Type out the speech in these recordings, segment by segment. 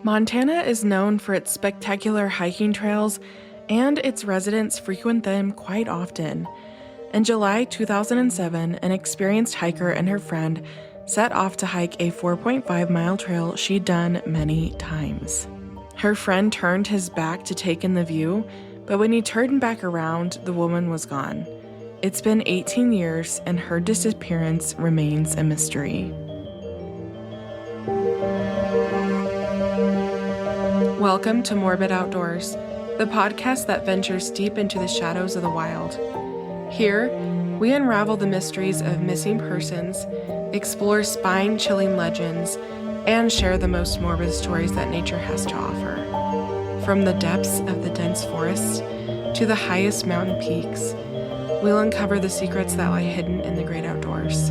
Montana is known for its spectacular hiking trails, and its residents frequent them quite often. In July 2007, an experienced hiker and her friend set off to hike a 4.5-mile trail she'd done many times. Her friend turned his back to take in the view, but when he turned back around, the woman was gone. It's been 18 years, and her disappearance remains a mystery. Welcome to Morbid Outdoors, the podcast that ventures deep into the shadows of the wild. Here, we unravel the mysteries of missing persons, explore spine-chilling legends, and share the most morbid stories that nature has to offer. From the depths of the dense forests to the highest mountain peaks, we'll uncover the secrets that lie hidden in the great outdoors.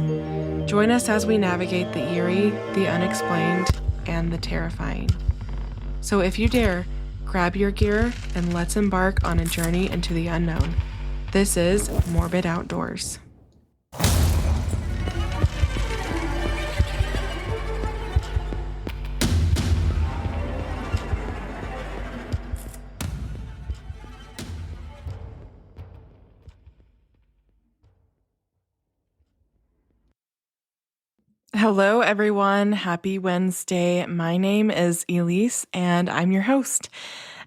Join us as we navigate the eerie, the unexplained, and the terrifying. So if you dare, grab your gear and let's embark on a journey into the unknown. This is Morbid Outdoors. Hello, everyone. Happy Wednesday. My name is Elise, and I'm your host.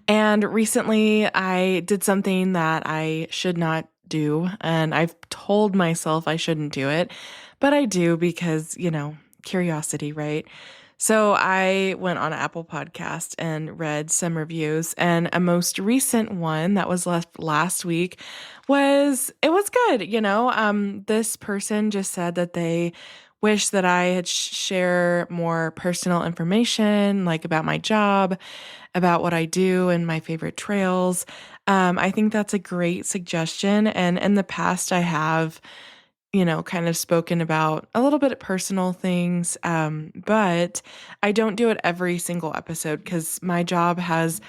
And recently, I did something that I should not do, and I've told myself I shouldn't do it, but I do because, curiosity, right? So I went on Apple Podcast and read some reviews, and a most recent one that was left last week was good. This person just said that they wish that I had share more personal information, like about my job, about what I do and my favorite trails. I think that's a great suggestion. And in the past, I have, kind of spoken about a little bit of personal things, but I don't do it every single episode because my job has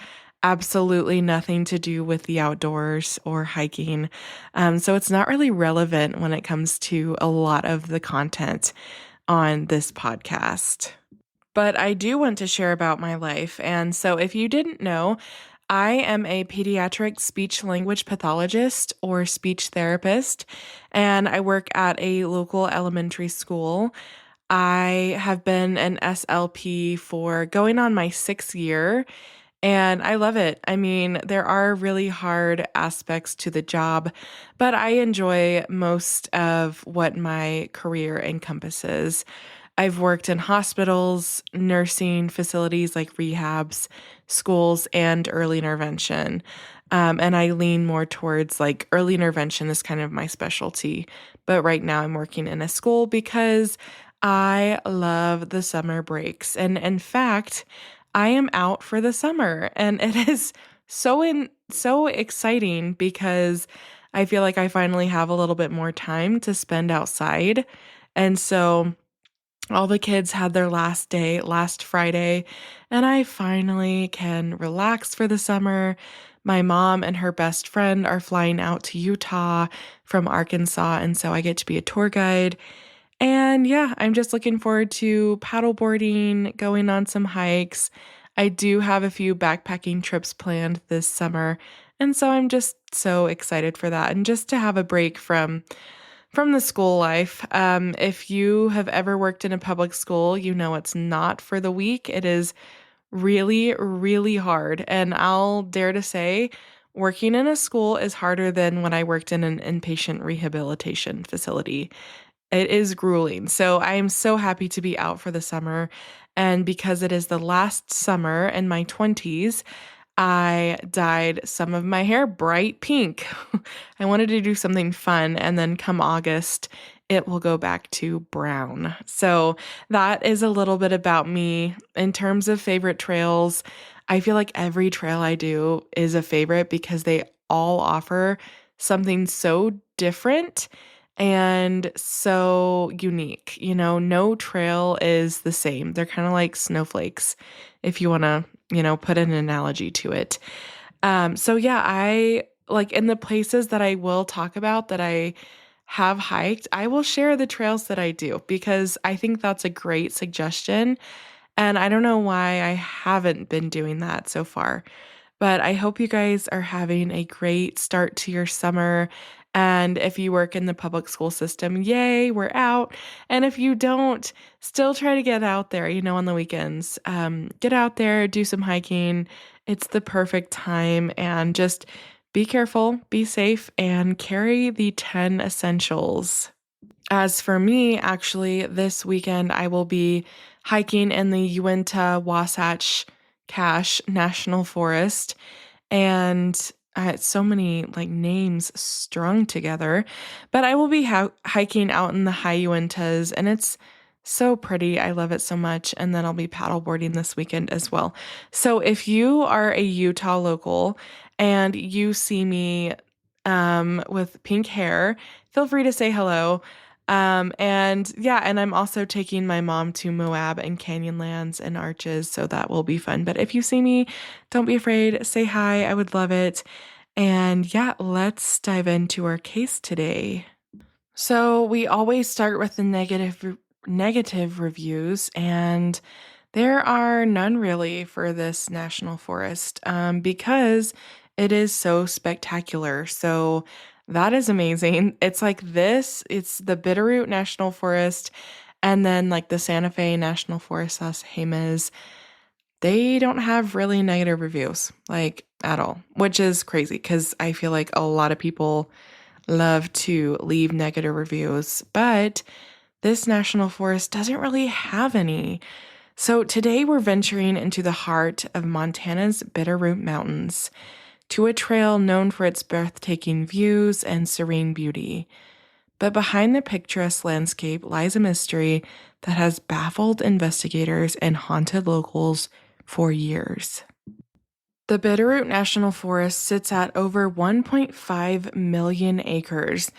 absolutely nothing to do with the outdoors or hiking. So it's not really relevant when it comes to a lot of the content on this podcast. But I do want to share about my life. And so if you didn't know, I am a pediatric speech language pathologist or speech therapist, and I work at a local elementary school. I have been an SLP for going on my 6th year, and I love it. I mean, there are really hard aspects to the job, but I enjoy most of what my career encompasses. I've worked in hospitals, nursing facilities like rehabs, schools, and early intervention. And I lean more towards like early intervention is kind of my specialty. But right now I'm working in a school because I love the summer breaks. And in fact, I am out for the summer, and it is so exciting because I feel like I finally have a little bit more time to spend outside. And so all the kids had their last day last Friday, and I finally can relax for the summer. My mom and her best friend are flying out to Utah from Arkansas, and so I get to be a tour guide. And yeah, I'm just looking forward to paddleboarding, going on some hikes. I do have a few backpacking trips planned this summer, and so I'm just so excited for that and just to have a break from the school life. If you have ever worked in a public school, you know it's not for the weak. It is really, really hard. And I'll dare to say, working in a school is harder than when I worked in an inpatient rehabilitation facility. It is grueling. So I am so happy to be out for the summer. And because it is the last summer in my 20s, I dyed some of my hair bright pink. I wanted to do something fun, and then come August, it will go back to brown. So that is a little bit about me. In terms of favorite trails, I feel like every trail I do is a favorite because they all offer something so different and so unique. No trail is the same. They're kind of like snowflakes, if you want to, put an analogy to it. So yeah, I like in the places that I will talk about that I have hiked, I will share the trails that I do because I think that's a great suggestion. And I don't know why I haven't been doing that so far. But I hope you guys are having a great start to your summer. And if you work in the public school system, yay, we're out. And if you don't, still try to get out there, on the weekends. Get out there, do some hiking. It's the perfect time. And just be careful, be safe, and carry the 10 essentials. As for me, actually, this weekend I will be hiking in the Uinta Wasatch Cache National Forest, and so many like names strung together. But I will be hiking out in the high Uintas, and it's so pretty. I love it so much. And then I'll be paddleboarding this weekend as well. So if you are a Utah local and you see me with pink hair, feel free to say hello. And I'm also taking my mom to Moab and Canyonlands and Arches, so that will be fun. But if you see me, don't be afraid, say hi, I would love it. And yeah, let's dive into our case today. So we always start with the negative reviews, and there are none really for this national forest because it is so spectacular. So that is amazing. It's like this, it's the Bitterroot National Forest, and then like the Santa Fe National Forest, Las Jemez. They don't have really negative reviews, like at all, which is crazy because I feel like a lot of people love to leave negative reviews, but this national forest doesn't really have any. So today we're venturing into the heart of Montana's Bitterroot Mountains, to a trail known for its breathtaking views and serene beauty. But behind the picturesque landscape lies a mystery that has baffled investigators and haunted locals for years. The Bitterroot National Forest sits at over 1.5 million acres,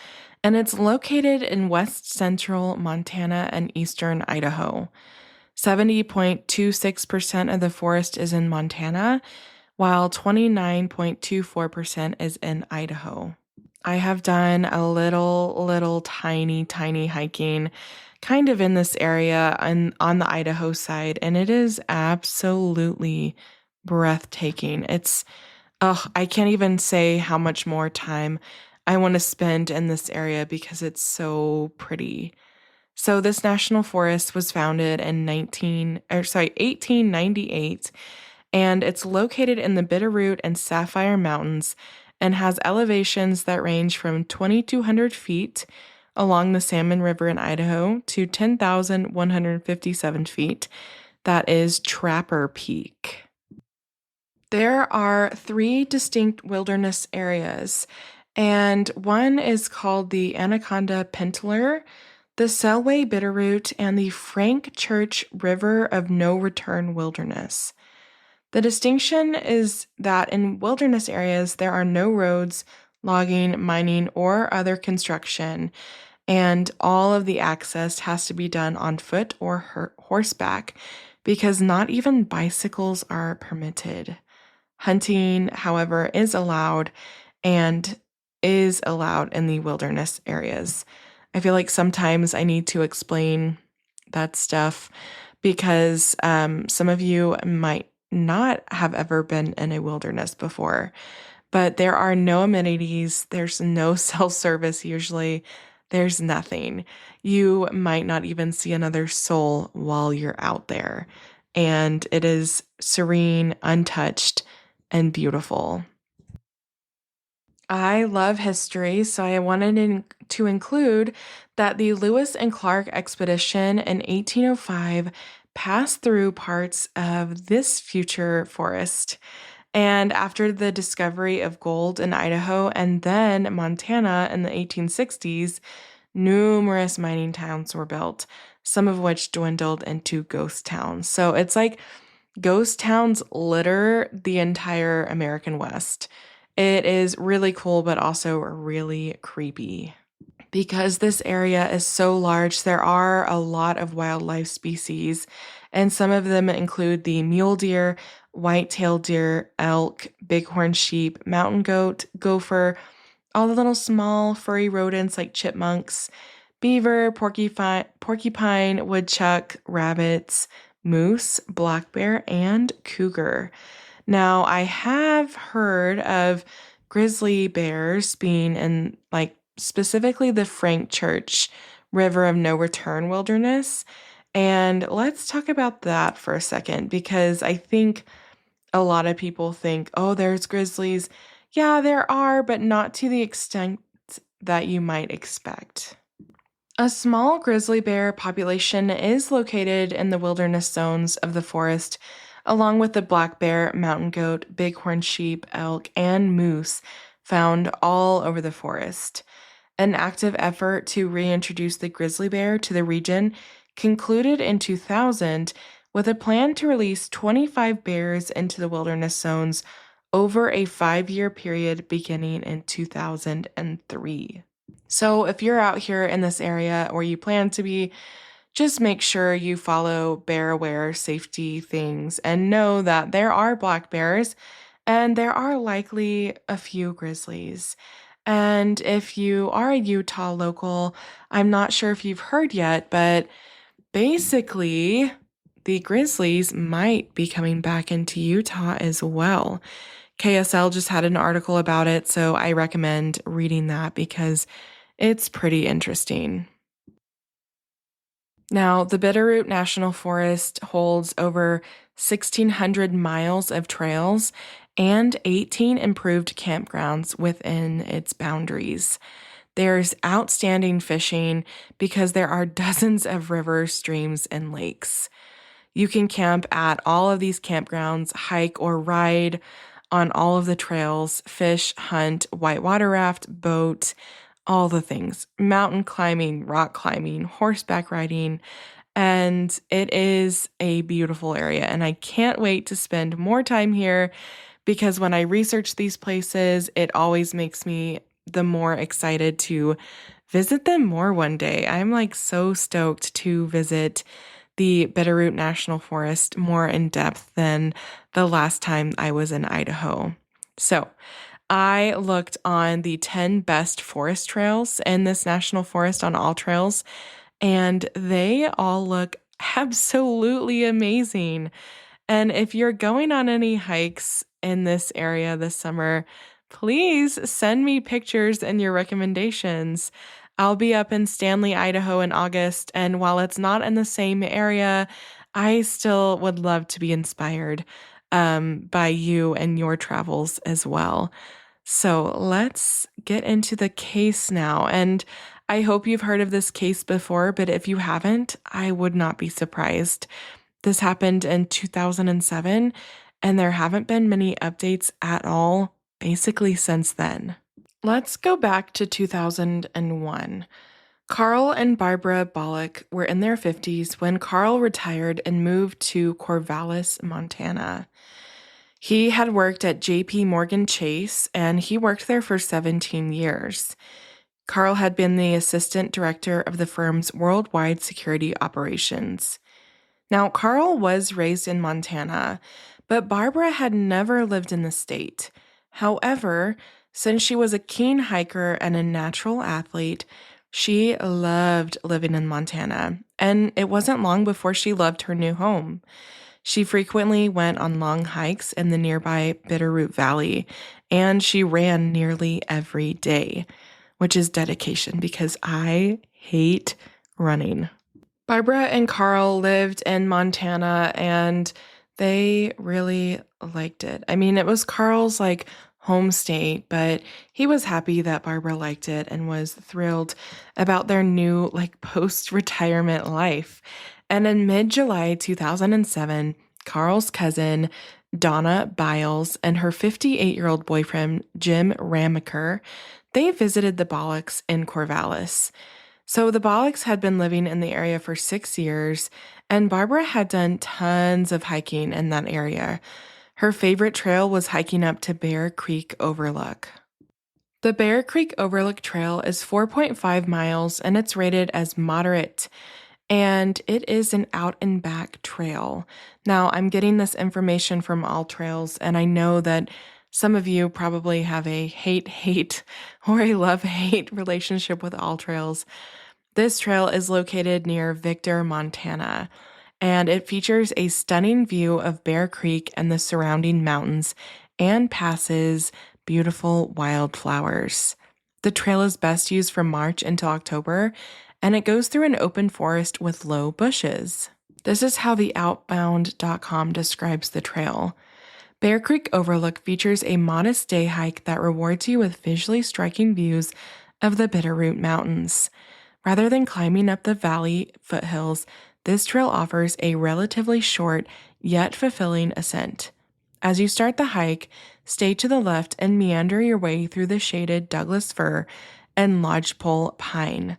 and it's located in west central Montana and eastern Idaho. 70.26% of the forest is in Montana, while 29.24% is in Idaho. I have done a little tiny hiking kind of in this area on the Idaho side, and it is absolutely breathtaking. I can't even say how much more time I want to spend in this area because it's so pretty. So this national forest was founded in 1898, and it's located in the Bitterroot and Sapphire Mountains and has elevations that range from 2,200 feet along the Salmon River in Idaho to 10,157 feet. That is Trapper Peak. There are 3 distinct wilderness areas, and one is called the Anaconda Pentler, the Selway Bitterroot, and the Frank Church River of No Return Wilderness. The distinction is that in wilderness areas, there are no roads, logging, mining, or other construction, and all of the access has to be done on foot or horseback because not even bicycles are permitted. Hunting, however, is allowed in the wilderness areas. I feel like sometimes I need to explain that stuff because some of you might not have ever been in a wilderness before, but there are no amenities. There's no cell service usually. There's nothing. You might not even see another soul while you're out there. And it is serene, untouched, and beautiful. I love history, so I wanted to include that the Lewis and Clark expedition in 1805 passed through parts of this future forest. And after the discovery of gold in Idaho and then Montana in the 1860s, numerous mining towns were built, some of which dwindled into ghost towns. So it's like ghost towns litter the entire American West. It is really cool, but also really creepy. Because this area is so large, there are a lot of wildlife species, and some of them include the mule deer, white-tailed deer, elk, bighorn sheep, mountain goat, gopher, all the little small furry rodents like chipmunks, beaver, porcupine, woodchuck, rabbits, moose, black bear, and cougar. Now, I have heard of grizzly bears being in, like, specifically the Frank Church River of No Return wilderness. And let's talk about that for a second because I think a lot of people think, oh, there's grizzlies. Yeah, there are, but not to the extent that you might expect. A small grizzly bear population is located in the wilderness zones of the forest, along with the black bear, mountain goat, bighorn sheep, elk, and moose found all over the forest. An active effort to reintroduce the grizzly bear to the region concluded in 2000 with a plan to release 25 bears into the wilderness zones over a 5-year period beginning in 2003. So if you're out here in this area or you plan to be, just make sure you follow bear aware safety things and know that there are black bears and there are likely a few grizzlies. And if you are a Utah local, I'm not sure if you've heard yet, but basically the grizzlies might be coming back into Utah as well. KSL just had an article about it, so I recommend reading that because it's pretty interesting. Now, the Bitterroot National Forest holds over 1,600 miles of trails and 18 improved campgrounds within its boundaries. There's outstanding fishing because there are dozens of rivers, streams, and lakes. You can camp at all of these campgrounds, hike or ride on all of the trails, fish, hunt, whitewater raft, boat, all the things, mountain climbing, rock climbing, horseback riding, and it is a beautiful area. And I can't wait to spend more time here because when I research these places, it always makes me the more excited to visit them more one day. I'm like so stoked to visit the Bitterroot National Forest more in depth than the last time I was in Idaho. So I looked on the 10 best forest trails in this national forest on All Trails, and they all look absolutely amazing. And if you're going on any hikes in this area this summer, please send me pictures and your recommendations. I'll be up in Stanley, Idaho in August, and while it's not in the same area, I still would love to be inspired by you and your travels as well. So let's get into the case now. And I hope you've heard of this case before, but if you haven't, I would not be surprised. This happened in 2007, and there haven't been many updates at all, basically, since then. Let's go back to 2001. Carl and Barbara Bolick were in their 50s when Carl retired and moved to Corvallis, Montana. He had worked at JP Morgan Chase, and he worked there for 17 years. Carl had been the assistant director of the firm's worldwide security operations. Now, Carl was raised in Montana, but Barbara had never lived in the state. However, since she was a keen hiker and a natural athlete, she loved living in Montana, and it wasn't long before she loved her new home. She frequently went on long hikes in the nearby Bitterroot Valley, and she ran nearly every day, which is dedication because I hate running. Barbara and Carl lived in Montana, and they really liked it. I mean, it was Carl's like home state, but he was happy that Barbara liked it and was thrilled about their new like post-retirement life. And in mid-July 2007, Carl's cousin, Donna Biles, and her 58-year-old boyfriend, Jim Ramaker, they visited the Bollocks in Corvallis. So the Bollocks had been living in the area for 6 years, and Barbara had done tons of hiking in that area. Her favorite trail was hiking up to Bear Creek Overlook. The Bear Creek Overlook Trail is 4.5 miles, and it's rated as moderate, and it is an out and back trail. Now, I'm getting this information from All Trails, and I know that some of you probably have a hate-hate or a love-hate relationship with All Trails. This trail is located near Victor, Montana, and it features a stunning view of Bear Creek and the surrounding mountains and passes beautiful wildflowers. The trail is best used from March until October, and it goes through an open forest with low bushes. This is how the Outbound.com describes the trail. Bear Creek Overlook features a modest day hike that rewards you with visually striking views of the Bitterroot Mountains. Rather than climbing up the valley foothills, this trail offers a relatively short yet fulfilling ascent. As you start the hike, stay to the left and meander your way through the shaded Douglas fir and lodgepole pine.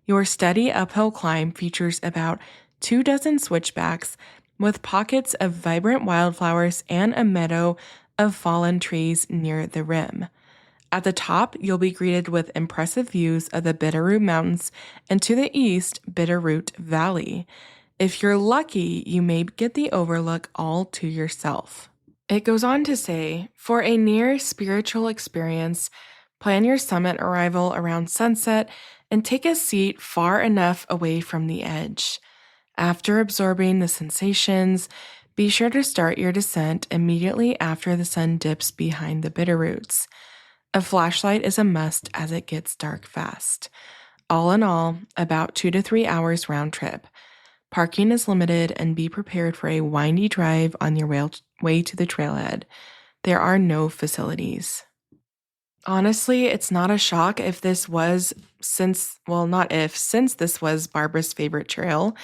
Your steady uphill climb features about 24 switchbacks with pockets of vibrant wildflowers and a meadow of fallen trees near the rim. At the top, you'll be greeted with impressive views of the Bitterroot Mountains and to the east, Bitterroot Valley. If you're lucky, you may get the overlook all to yourself. It goes on to say, for a near spiritual experience, plan your summit arrival around sunset and take a seat far enough away from the edge. After absorbing the sensations, be sure to start your descent immediately after the sun dips behind the Bitterroots. A flashlight is a must as it gets dark fast. All in all, about 2 to 3 hours round trip. Parking is limited and be prepared for a windy drive on your way to the trailhead. There are no facilities. Honestly, it's not a shock if this was, since this was Barbara's favorite trail,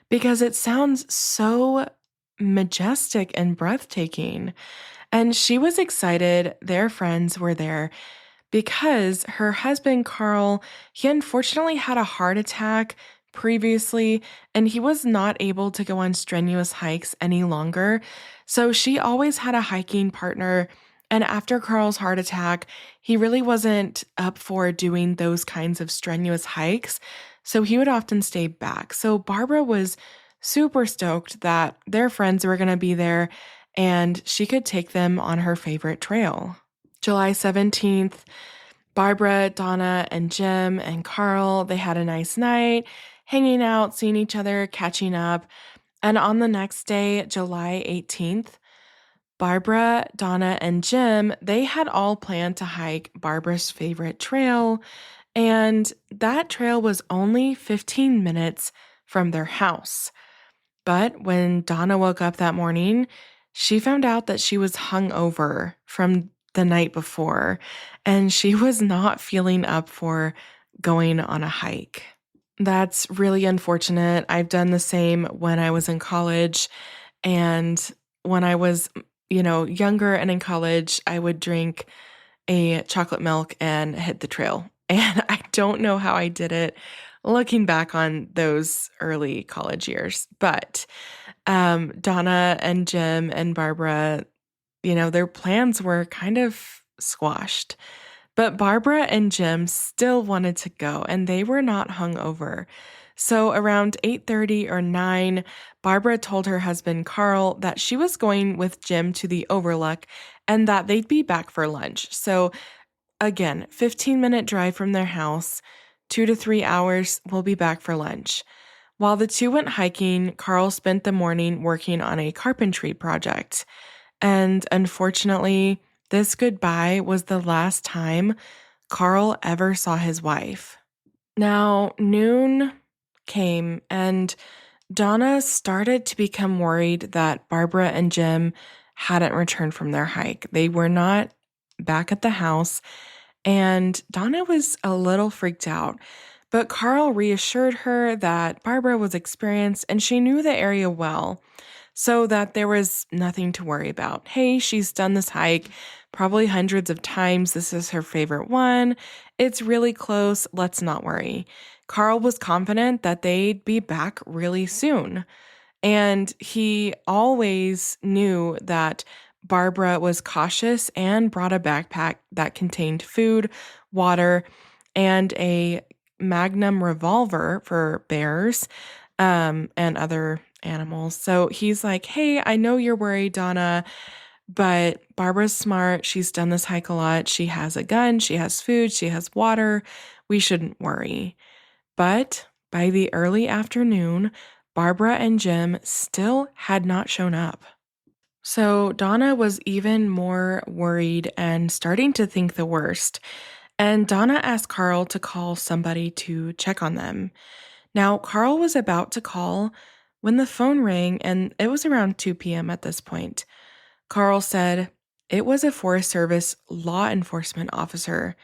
because it sounds so majestic and breathtaking. And she was excited their friends were there because her husband, Carl, he unfortunately had a heart attack previously, and he was not able to go on strenuous hikes any longer. So she always had a hiking partner. And after Carl's heart attack, he really wasn't up for doing those kinds of strenuous hikes. So he would often stay back. So Barbara was super stoked that their friends were going to be there and she could take them on her favorite trail. July 17th, Barbara, Donna, and Jim and Carl, they had a nice night, hanging out, seeing each other, catching up. And on the next day, July 18th, Barbara, Donna, and Jim, they had all planned to hike Barbara's favorite trail, and that trail was only 15 minutes from their house. But when Donna woke up that morning, she found out that she was hungover from the night before, and she was not feeling up for going on a hike. That's really unfortunate. I've done the same when I was in college, and when I was, younger and in college, I would drink a chocolate milk and hit the trail. And I don't know how I did it looking back on those early college years. But Donna and Jim and Barbara, their plans were kind of squashed. But Barbara and Jim still wanted to go, and they were not hungover. So around 8:30 or 9, Barbara told her husband Carl that she was going with Jim to the Overlook and that they'd be back for lunch. So again, 15-minute drive from their house, 2 to 3 hours, we'll be back for lunch. While the two went hiking, Carl spent the morning working on a carpentry project. And unfortunately, this goodbye was the last time Carl ever saw his wife. Now, noon came, and Donna started to become worried that Barbara and Jim hadn't returned from their hike. They were not back at the house, and Donna was a little freaked out. But Carl reassured her that Barbara was experienced and she knew the area well, so that there was nothing to worry about. Hey, she's done this hike probably hundreds of times. This is her favorite one. It's really close. Let's not worry. Carl was confident that they'd be back really soon. And he always knew that Barbara was cautious and brought a backpack that contained food, water, and a Magnum revolver for bears and other animals. So he's like, hey, I know you're worried, Donna, but Barbara's smart. She's done this hike a lot. She has a gun. She has food. She has water. We shouldn't worry. But by the early afternoon, Barbara and Jim still had not shown up. So Donna was even more worried and starting to think the worst. And Donna asked Carl to call somebody to check on them. Now, Carl was about to call when the phone rang, and it was around 2 p.m. at this point. Carl said, "It was a Forest Service law enforcement officer.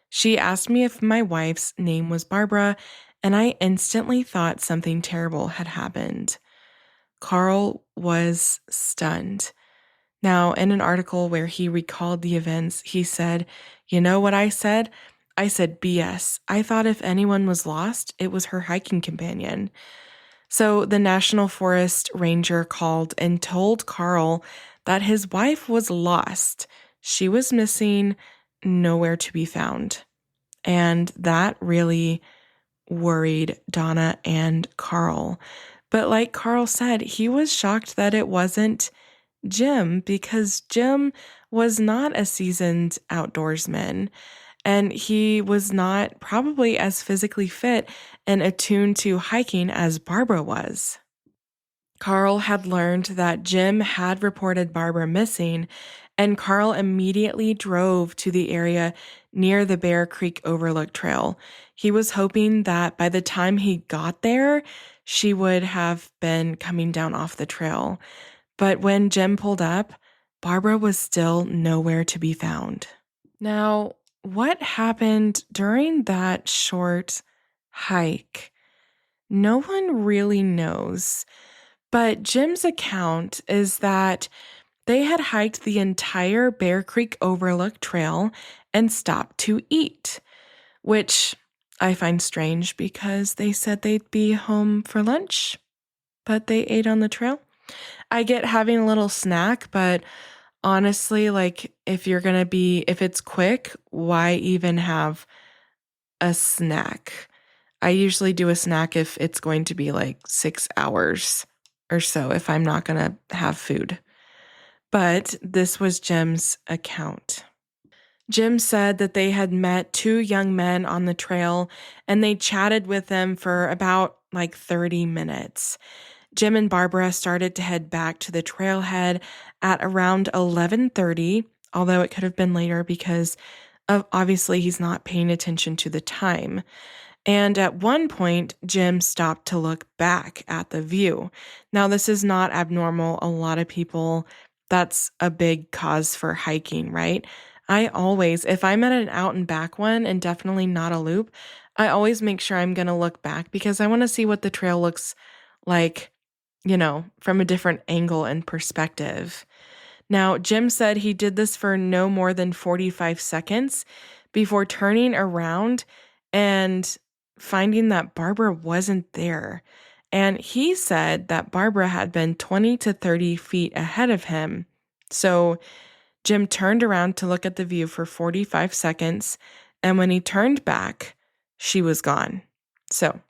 She asked me if my wife's name was Barbara, and I instantly thought something terrible had happened." Carl was stunned. Now, in an article where he recalled the events, he said, "You know what I said? I said BS. I thought if anyone was lost, it was her hiking companion." So the National Forest Ranger called and told Carl that his wife was lost. She was missing, nowhere to be found. And that really worried Donna and Carl. But like Carl said, he was shocked that it wasn't Jim, because Jim was not a seasoned outdoorsman, and he was not probably as physically fit and attuned to hiking as Barbara was. Carl had learned that Jim had reported Barbara missing, and Carl immediately drove to the area near the Bear Creek Overlook Trail. He was hoping that by the time he got there, she would have been coming down off the trail. But when Jim pulled up, Barbara was still nowhere to be found. Now, what happened during that short hike? No one really knows. But Jim's account is that they had hiked the entire Bear Creek Overlook Trail and stopped to eat, which I find strange because they said they'd be home for lunch, but they ate on the trail. I get having a little snack, but honestly, like if it's quick, why even have a snack? I usually do a snack if it's going to be like 6 hours or so, if I'm not going to have food. But this was Jim's account. Jim said that they had met 2 young men on the trail and they chatted with them for about like 30 minutes. Jim and Barbara started to head back to the trailhead at around 11:30, although it could have been later because obviously he's not paying attention to the time. And at one point, Jim stopped to look back at the view. Now, this is not abnormal. A lot of people, that's a big cause for hiking, right? I always, if I'm at an out and back one and definitely not a loop, I always make sure I'm going to look back because I want to see what the trail looks like, from a different angle and perspective. Now, Jim said he did this for no more than 45 seconds before turning around and finding that Barbara wasn't there. And he said that Barbara had been 20 to 30 feet ahead of him. So Jim turned around to look at the view for 45 seconds, and when he turned back, she was gone. So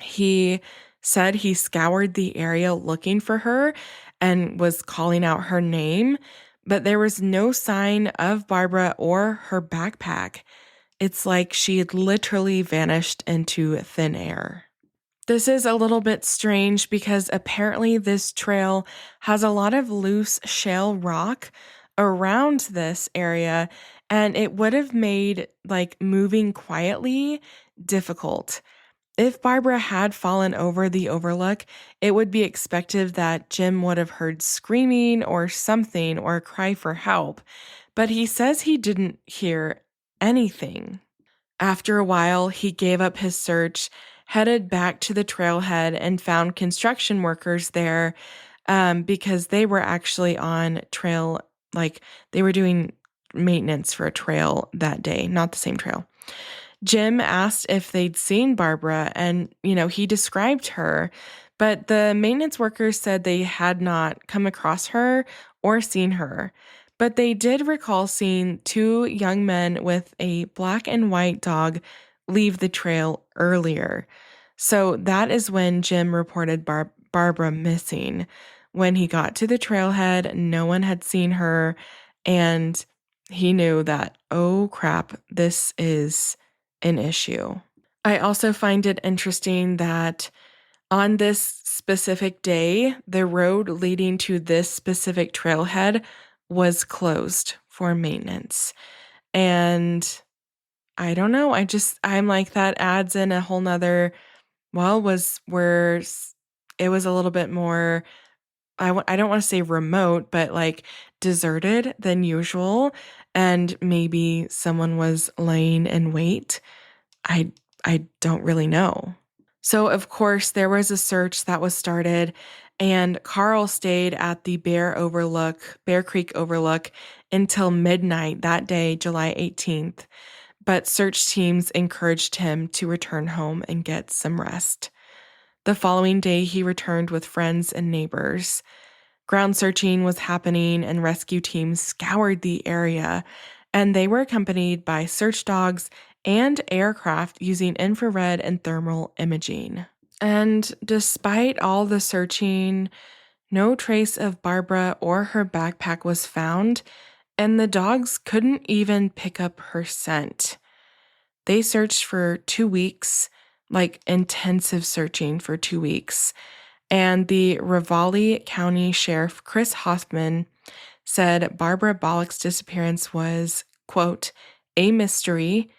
he said he scoured the area looking for her and was calling out her name, but there was no sign of Barbara or her backpack. It's like she had literally vanished into thin air. This is a little bit strange because apparently this trail has a lot of loose shale rock around this area, and it would have made like moving quietly difficult. If Barbara had fallen over the overlook, it would be expected that Jim would have heard screaming or something or a cry for help, but he says he didn't hear anything. After a while, he gave up his search, headed back to the trailhead, and found construction workers there because they were actually on trail, like they were doing maintenance for a trail that day, not the same trail. Jim asked if they'd seen Barbara, and, he described her, but the maintenance workers said they had not come across her or seen her. But they did recall seeing 2 young men with a black and white dog leave the trail earlier. So that is when Jim reported Barbara missing. When he got to the trailhead, no one had seen her, and he knew that, oh crap, this is an issue. I also find it interesting that On this specific day, the road leading to this specific trailhead was closed for maintenance. And I don't know, I'm like, that adds in a whole nother, well, was where it was a little bit more, I don't want to say remote, but like deserted than usual. And maybe someone was laying in wait. I I don't really know. So, of course, there was a search that was started, and Carl stayed at the Bear Creek Overlook until midnight that day, July 18th. But search teams encouraged him to return home and get some rest. The following day, he returned with friends and neighbors. Ground searching was happening, and rescue teams scoured the area, and they were accompanied by search dogs and aircraft using infrared and thermal imaging. And despite all the searching, no trace of Barbara or her backpack was found, and the dogs couldn't even pick up her scent. They searched for 2 weeks, like intensive searching for 2 weeks. And the Ravalli County Sheriff Chris Hoffman said Barbara Bolick's disappearance was, quote, a mystery.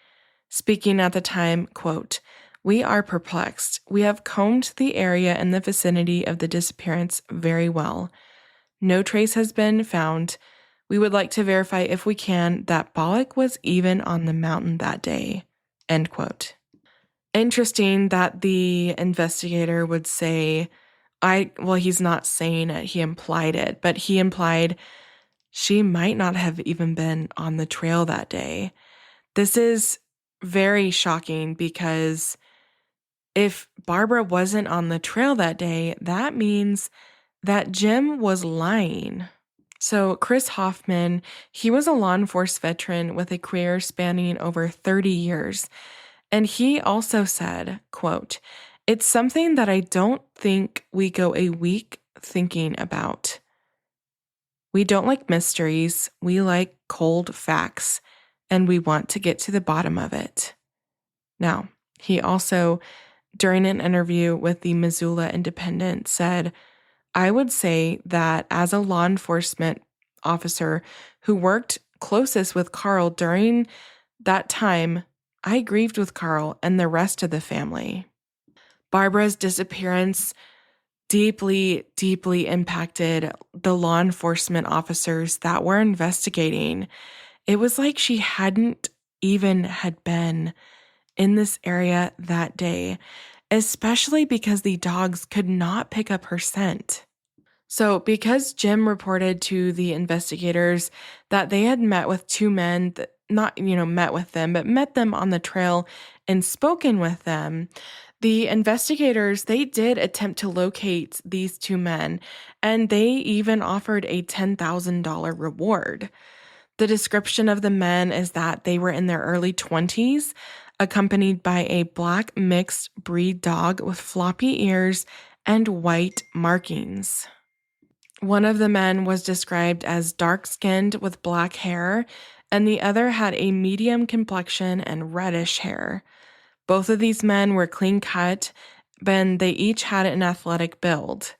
Speaking at the time, quote, we are perplexed. We have combed the area in the vicinity of the disappearance very well. No trace has been found. We would like to verify, if we can, that Bolick was even on the mountain that day, end quote. Interesting that the investigator would say, he's not saying it, he implied it, but he implied she might not have even been on the trail that day. This is very shocking because if Barbara wasn't on the trail that day, that means that Jim was lying. So Chris Hoffman, he was a law enforcement veteran with a career spanning over 30 years. And he also said, quote, it's something that I don't think we go a week thinking about. We don't like mysteries. We like cold facts, and we want to get to the bottom of it. Now, he also, during an interview with the Missoula Independent, said, I would say that as a law enforcement officer who worked closest with Carl during that time, I grieved with Carl and the rest of the family. Barbara's disappearance deeply, deeply impacted the law enforcement officers that were investigating. It was like she hadn't even had been in this area that day, especially because the dogs could not pick up her scent. So, because Jim reported to the investigators that they had met with two men, not, met with them, but met them on the trail and spoken with them, the investigators, they did attempt to locate these two men, and they even offered a $10,000 reward. The description of the men is that they were in their early 20s, accompanied by a black mixed breed dog with floppy ears and white markings. One of the men was described as dark-skinned with black hair, and the other had a medium complexion and reddish hair. Both of these men were clean-cut, but they each had an athletic build.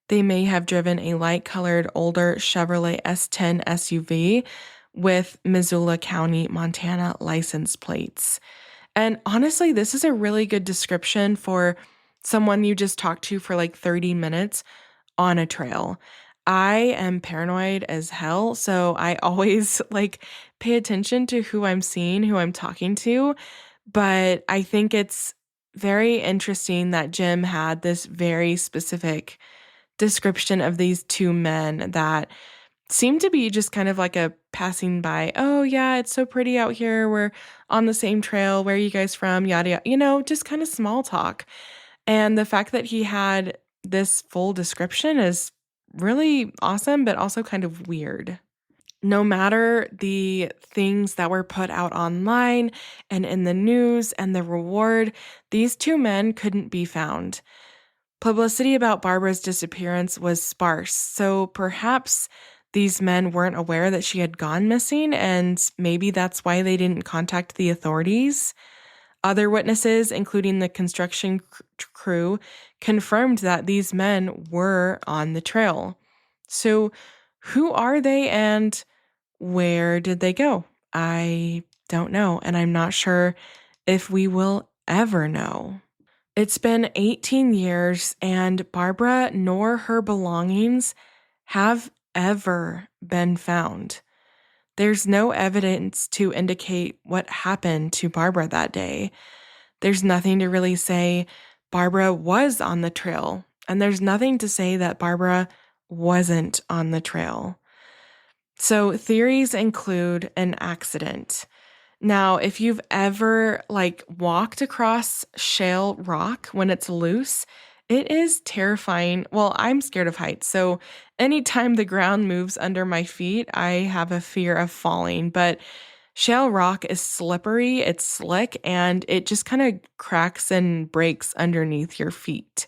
They may have driven a light-colored older Chevrolet S10 SUV with Missoula County, Montana license plates. And honestly, this is a really good description for someone you just talked to for like 30 minutes on a trail. I am paranoid as hell, so I always pay attention to who I'm seeing, who I'm talking to. But I think it's very interesting that Jim had this very specific description of these two men that seemed to be just kind of like a passing by. Oh, yeah, it's so pretty out here. We're on the same trail. Where are you guys from? Yada, yada, just kind of small talk. And the fact that he had this full description is really awesome, but also kind of weird. No matter the things that were put out online and in the news and the reward, these two men couldn't be found. Publicity about Barbara's disappearance was sparse, so perhaps these men weren't aware that she had gone missing, and maybe that's why they didn't contact the authorities. Other witnesses, including the construction crew, confirmed that these men were on the trail. So, who are they and where did they go? I don't know, and I'm not sure if we will ever know. It's been 18 years, and Barbara nor her belongings have ever been found. There's no evidence to indicate what happened to Barbara that day. There's nothing to really say Barbara was on the trail, and there's nothing to say that Barbara wasn't on the trail. So theories include an accident. Now, if you've ever walked across shale rock when it's loose, it is terrifying. Well, I'm scared of heights. So anytime the ground moves under my feet, I have a fear of falling. But shale rock is slippery, it's slick, and it just kind of cracks and breaks underneath your feet.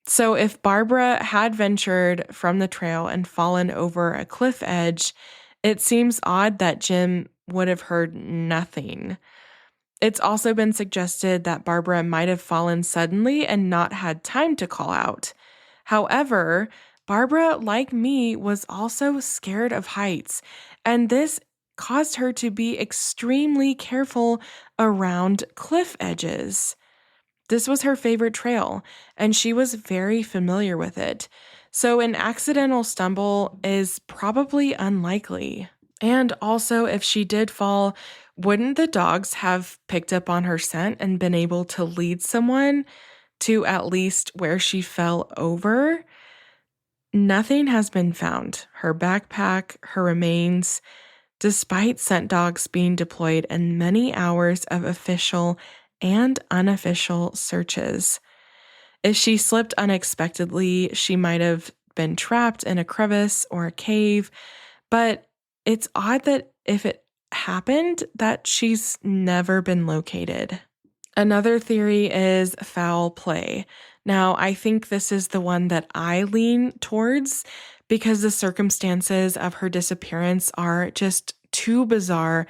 So if Barbara had ventured from the trail and fallen over a cliff edge, it seems odd that Jim would have heard nothing. It's also been suggested that Barbara might have fallen suddenly and not had time to call out. However, Barbara, like me, was also scared of heights, and this caused her to be extremely careful around cliff edges. This was her favorite trail, and she was very familiar with it. So an accidental stumble is probably unlikely. And also, if she did fall, wouldn't the dogs have picked up on her scent and been able to lead someone to at least where she fell over? Nothing has been found. Her backpack, her remains, despite scent dogs being deployed and many hours of official and unofficial searches. If she slipped unexpectedly, she might have been trapped in a crevice or a cave, but it's odd that if it happened, that she's never been located. Another theory is foul play. Now, I think this is the one that I lean towards because the circumstances of her disappearance are just too bizarre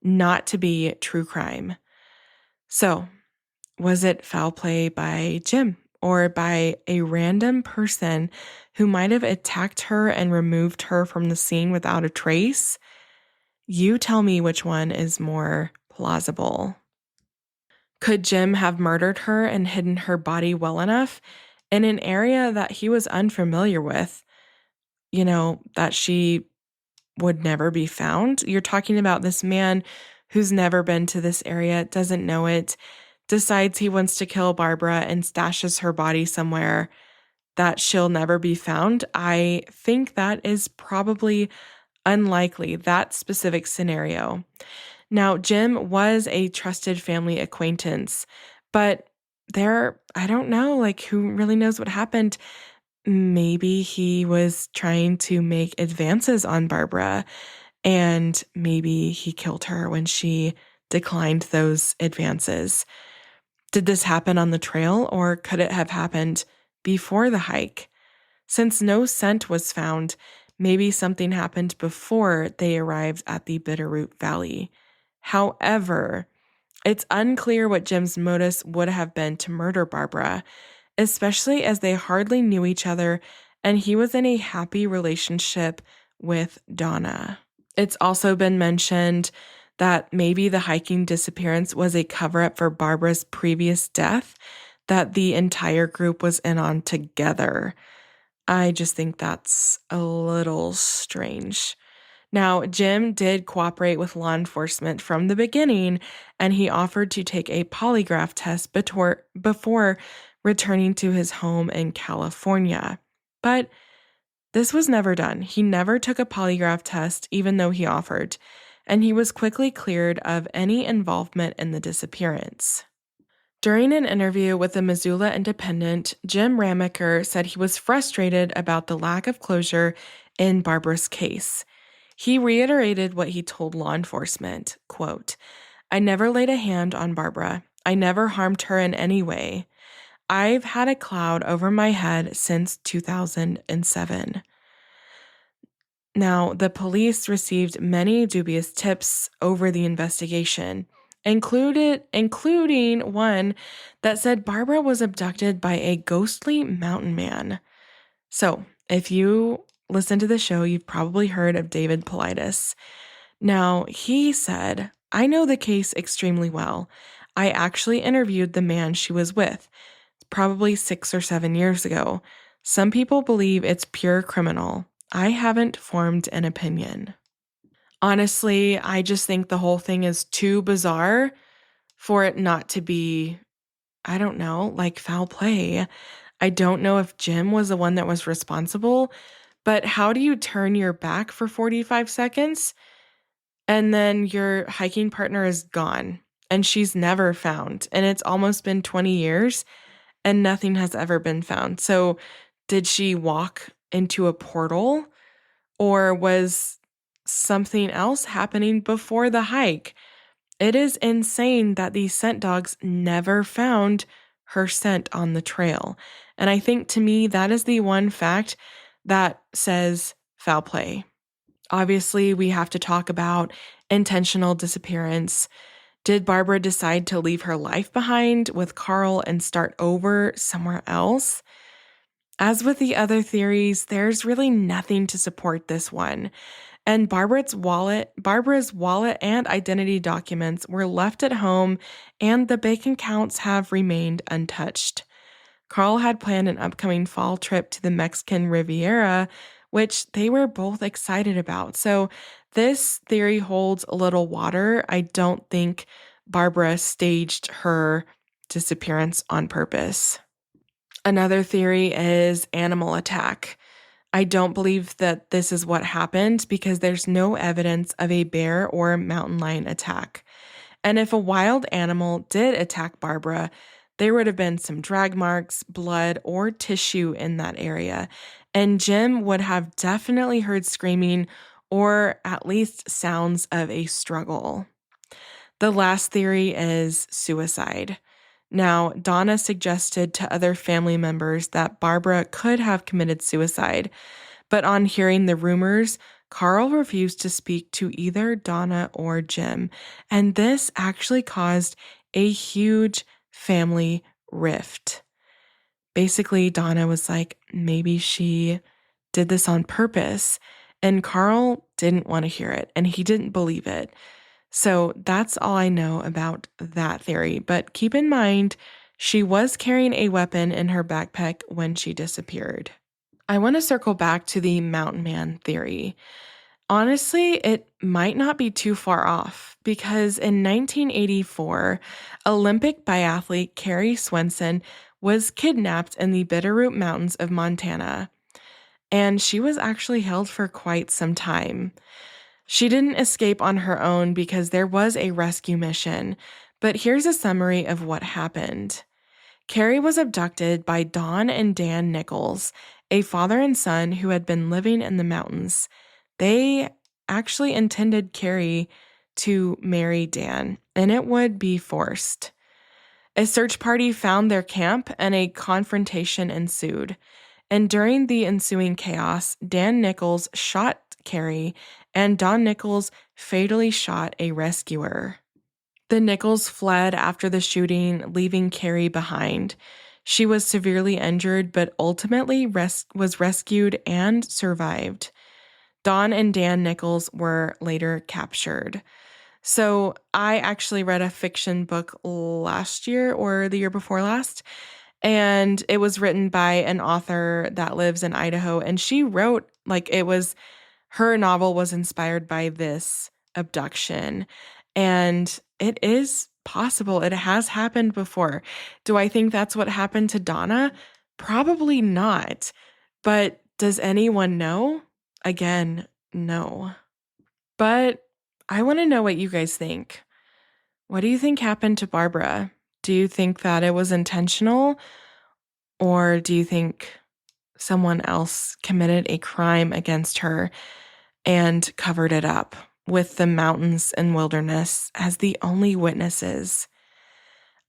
not to be true crime. So, was it foul play by Jim or by a random person who might have attacked her and removed her from the scene without a trace? You tell me which one is more plausible. Could Jim have murdered her and hidden her body well enough in an area that he was unfamiliar with, that she would never be found? You're talking about this man who's never been to this area, doesn't know it, decides he wants to kill Barbara and stashes her body somewhere that she'll never be found. I think that is probably unlikely, that specific scenario. Now, Jim was a trusted family acquaintance, but I don't know, who really knows what happened? Maybe he was trying to make advances on Barbara, and maybe he killed her when she declined those advances. Did this happen on the trail, or could it have happened before the hike? Since no scent was found, maybe something happened before they arrived at the Bitterroot Valley. However, it's unclear what Jim's modus would have been to murder Barbara, especially as they hardly knew each other and he was in a happy relationship with Donna. It's also been mentioned that maybe the hiking disappearance was a cover-up for Barbara's previous death that the entire group was in on together. I just think that's a little strange. Now, Jim did cooperate with law enforcement from the beginning, and he offered to take a polygraph test before returning to his home in California. But this was never done. He never took a polygraph test, even though he offered, and he was quickly cleared of any involvement in the disappearance. During an interview with the Missoula Independent, Jim Ramaker said he was frustrated about the lack of closure in Barbara's case. He reiterated what he told law enforcement, quote, "I never laid a hand on Barbara. I never harmed her in any way. I've had a cloud over my head since 2007. Now, the police received many dubious tips over the investigation, including one that said Barbara was abducted by a ghostly mountain man. So, if you listen to the show, you've probably heard of David Politis. Now, he said, I know the case extremely well. I actually interviewed the man she was with, probably 6 or 7 years ago. Some people believe it's pure criminal. I haven't formed an opinion. Honestly, I just think the whole thing is too bizarre for it not to be, I don't know, like foul play. I don't know if Jim was the one that was responsible, but how do you turn your back for 45 seconds and then your hiking partner is gone and she's never found? And it's almost been 20 years and nothing has ever been found. So, did she walk into a portal or was something else happening before the hike? It is insane that these scent dogs never found her scent on the trail. And I think to me, that is the one fact that says foul play. Obviously, we have to talk about intentional disappearance. Did Barbara decide to leave her life behind with Carl and start over somewhere else? As with the other theories, there's really nothing to support this one. And Barbara's wallet and identity documents were left at home, and the bank accounts have remained untouched. Carl had planned an upcoming fall trip to the Mexican Riviera, which they were both excited about. So this theory holds a little water. I don't think Barbara staged her disappearance on purpose. Another theory is animal attack. I don't believe that this is what happened because there's no evidence of a bear or mountain lion attack. And if a wild animal did attack Barbara, there would have been some drag marks, blood, or tissue in that area. And Jim would have definitely heard screaming or at least sounds of a struggle. The last theory is suicide. Now, Donna suggested to other family members that Barbara could have committed suicide, but on hearing the rumors, Carl refused to speak to either Donna or Jim, and this actually caused a huge family rift. Basically, Donna was like, maybe she did this on purpose, and Carl didn't want to hear it, and he didn't believe it. So that's all I know about that theory. But keep in mind, she was carrying a weapon in her backpack when she disappeared. I want to circle back to the mountain man theory. Honestly, it might not be too far off because in 1984, Olympic biathlete Carrie Swenson was kidnapped in the Bitterroot Mountains of Montana, and she was actually held for quite some time. She didn't escape on her own because there was a rescue mission, but here's a summary of what happened. Carrie was abducted by Don and Dan Nichols, a father and son who had been living in the mountains. They actually intended Carrie to marry Dan, and it would be forced. A search party found their camp, and a confrontation ensued. And during the ensuing chaos, Dan Nichols shot Carrie, and Don Nichols fatally shot a rescuer. The Nichols fled after the shooting, leaving Carrie behind. She was severely injured, but ultimately was rescued and survived. Don and Dan Nichols were later captured. So I actually read a fiction book last year or the year before last, and it was written by an author that lives in Idaho, and she wrote, her novel was inspired by this abduction, and it is possible. It has happened before. Do I think that's what happened to Donna? Probably not. But does anyone know? Again, no. But I want to know what you guys think. What do you think happened to Barbara? Do you think that it was intentional? Or do you think someone else committed a crime against her and covered it up with the mountains and wilderness as the only witnesses?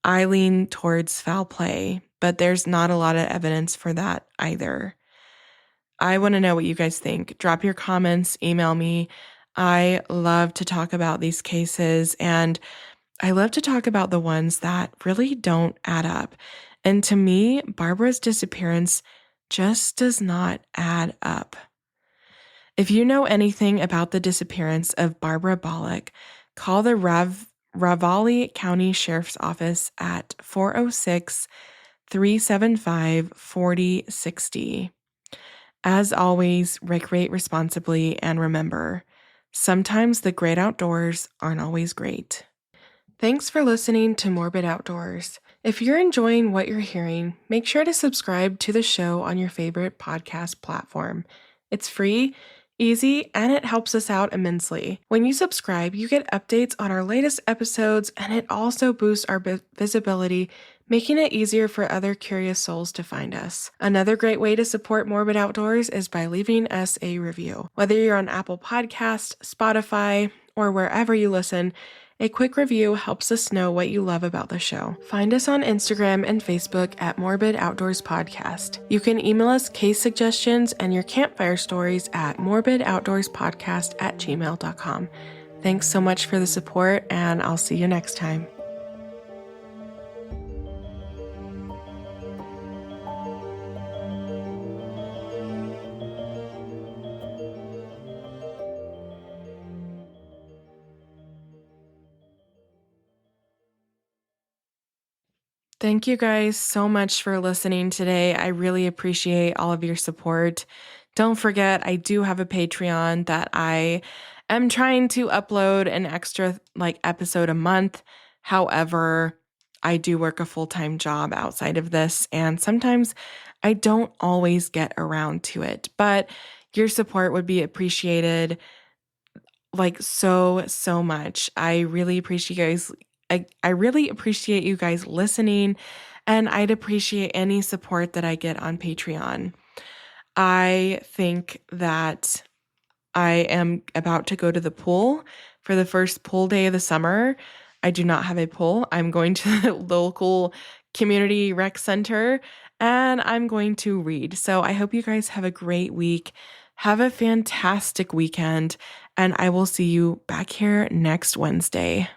I lean towards foul play, but there's not a lot of evidence for that either. I want to know what you guys think. Drop your comments, email me. I love to talk about these cases, and I love to talk about the ones that really don't add up. And to me, Barbara's disappearance just does not add up. If you know anything about the disappearance of Barbara Bolick, call the Ravalli County Sheriff's Office at 406 375 4060. As always, recreate responsibly and remember, sometimes the great outdoors aren't always great. Thanks for listening to Morbid Outdoors. If you're enjoying what you're hearing, make sure to subscribe to the show on your favorite podcast platform. It's free, easy, and it helps us out immensely. When you subscribe, you get updates on our latest episodes, and it also boosts our visibility, making it easier for other curious souls to find us. Another great way to support Morbid Outdoors is by leaving us a review. Whether you're on Apple Podcasts, Spotify, or wherever you listen, a quick review helps us know what you love about the show. Find us on Instagram and Facebook at Morbid Outdoors Podcast. You can email us case suggestions and your campfire stories at morbidoutdoorspodcast@gmail.com. Thanks so much for the support, and I'll see you next time. Thank you guys so much for listening today. I really appreciate all of your support. Don't forget, I do have a Patreon that I am trying to upload an extra episode a month. However, I do work a full-time job outside of this, and sometimes I don't always get around to it. But your support would be appreciated so much. I really appreciate you guys. I really appreciate you guys listening, and I'd appreciate any support that I get on Patreon. I think that I am about to go to the pool for the first pool day of the summer. I do not have a pool. I'm going to the local community rec center, and I'm going to read. So I hope you guys have a great week. Have a fantastic weekend, and I will see you back here next Wednesday.